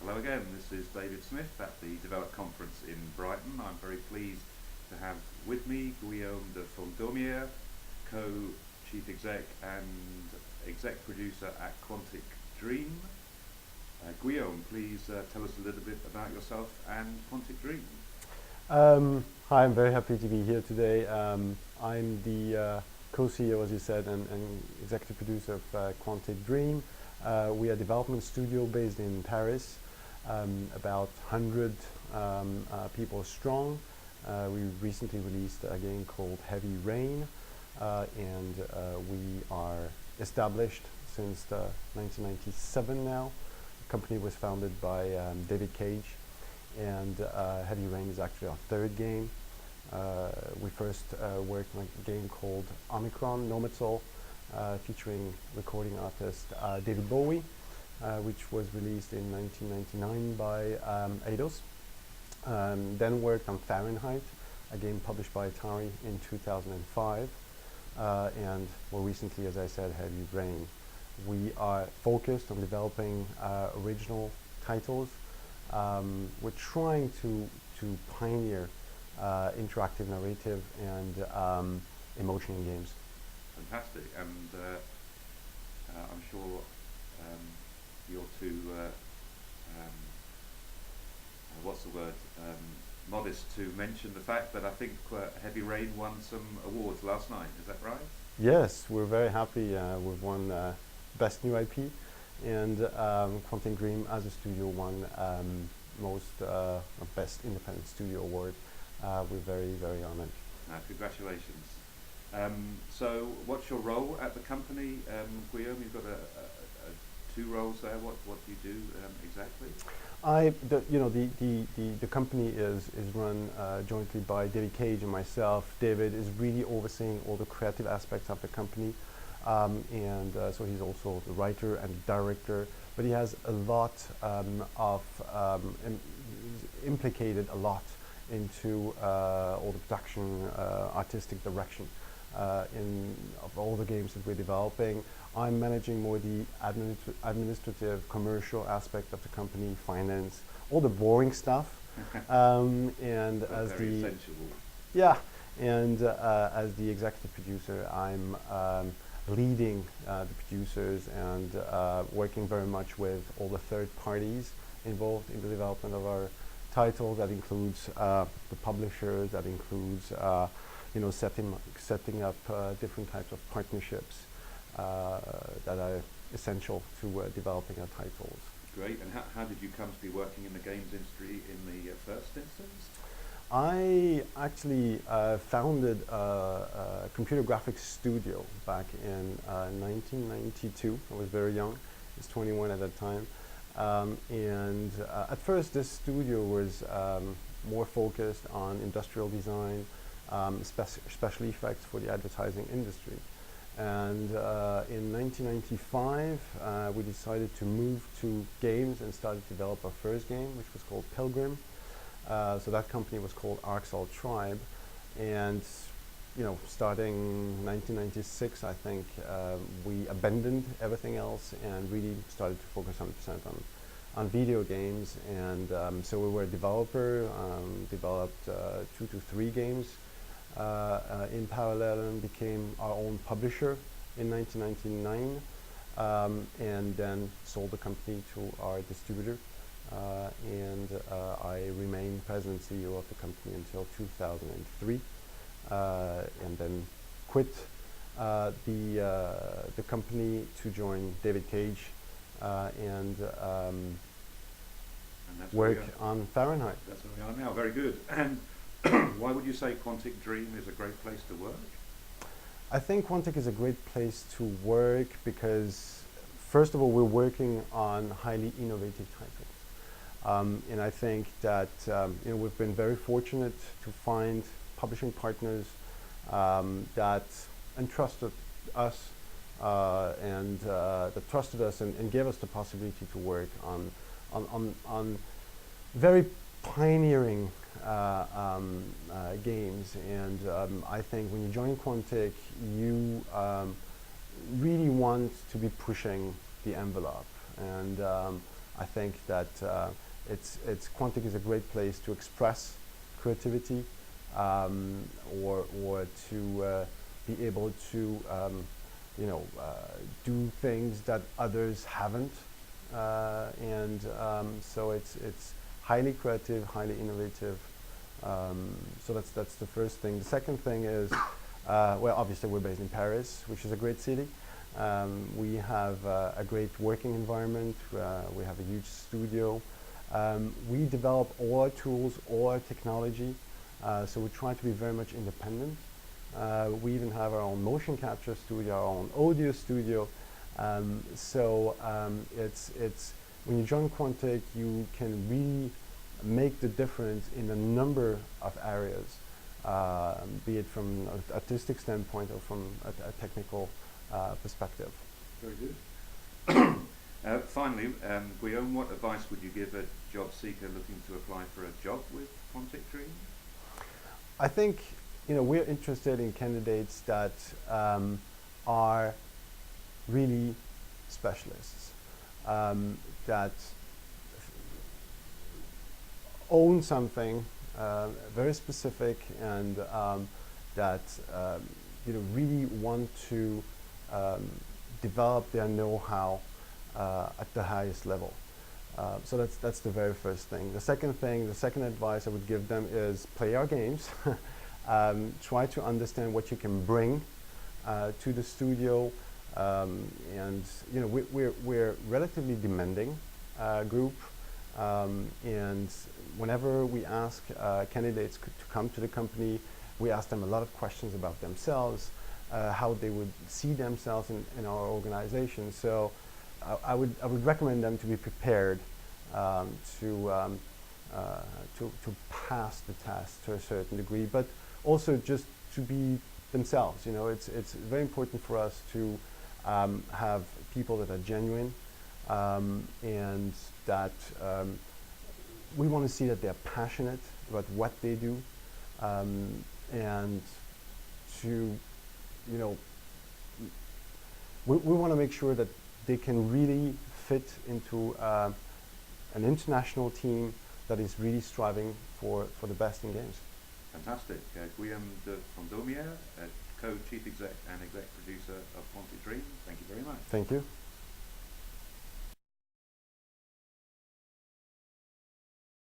Hello again, this is David Smith at the Develop Conference in Brighton. I'm very pleased to have with me Guillaume de Fondaumière, co-chief exec and exec producer at Quantic Dream. Guillaume, please tell us a little bit about yourself and Quantic Dream. Hi, I'm very happy to be here today. I'm the co-CEO, as you said, and executive producer of Quantic Dream. We are a development studio based in Paris, about 100 people strong. We recently released a game called Heavy Rain, and we are established since 1997 now. The company was founded by David Cage, and Heavy Rain is actually our third game. We first worked on a game called Omicron, Nomad Soul, featuring recording artist David Bowie, which was released in 1999 by Eidos. Then worked on Fahrenheit, a game published by Atari in 2005. And more recently, as I said, Heavy Rain. We are focused on developing original titles. We're trying to pioneer interactive narrative and emotion in games. Fantastic, and I'm sure you're too, what's the word, modest to mention the fact that I think Heavy Rain won some awards last night, is that right? Yes, we're very happy. We've won Best New IP, and Quantic Dream as a studio won Best Independent Studio Award. We're very, very honored. Congratulations. So what's your role at the company, Guillaume? You've got two roles there. What do you do exactly? The company is run jointly by David Cage and myself. David is really overseeing all the creative aspects of the company, and so he's also the writer and director. But he has a lot implicated a lot into all the production, artistic direction of all the games that we're developing. I'm managing more the administrative, commercial aspect of the company, finance, all the boring stuff. And as very the essential. yeah, and as the executive producer, I'm leading the producers and working very much with all the third parties involved in the development of our title. That includes the publishers. That includes setting up different types of partnerships that are essential to developing our titles. Great. And how did you come to be working in the games industry in the first instance? I actually founded a computer graphics studio back in 1992. I was very young. I was 21 at that time. And at first, this studio was more focused on industrial design, special effects for the advertising industry. And in 1995, we decided to move to games and started to develop our first game, which was called Pilgrim. So that company was called Arxal Tribe. And starting 1996, I think, we abandoned everything else and really started to focus 100% on video games. And so we were a developer, developed 2 to 3 games in parallel, and became our own publisher in 1999, and then sold the company to our distributor. And I remained president CEO of the company until 2003. And then quit the company to join David Cage and work on Fahrenheit. That's where we are now. Very good. And why would you say Quantic Dream is a great place to work? I think Quantic is a great place to work because, first of all, we're working on highly innovative titles. And I think that we've been very fortunate to find publishing partners that entrusted us and that trusted us and gave us the possibility to work on very pioneering games. And I think when you join Quantic, you really want to be pushing the envelope. And I think that Quantic is a great place to express creativity, or to be able to do things that others haven't, and so it's highly creative, highly innovative. So that's the first thing. The second thing is, well, obviously we're based in Paris, which is a great city. We have a great working environment. We have a huge studio. We develop all our tools, all our technology, so we try to be very much independent. We even have our own motion capture studio, our own audio studio. It's when you join Quantic, you can really make the difference in a number of areas, be it from an artistic standpoint or from a technical perspective. Very good. Finally, Guillaume, what advice would you give a job seeker looking to apply for a job with Quantic Dream? I think we're interested in candidates that are really specialists, that own something very specific, and that really want to develop their know-how at the highest level. So that's the very first thing. The second advice I would give them is play our games. Try to understand what you can bring to the studio, and we're relatively demanding group, and whenever we ask candidates to come to the company, we ask them a lot of questions about themselves, how they would see themselves in our organization. So I would recommend them to be prepared to pass the test to a certain degree, but also just to be themselves. It's very important for us to have people that are genuine, and that we want to see that they're passionate about what they do, and to we want to make sure that they can really fit into an international team that is really striving for the best in games. Fantastic. Guillaume de Fondaumière, co-chief exec and exec producer of Quantic Dream. Thank you very much. Thank you.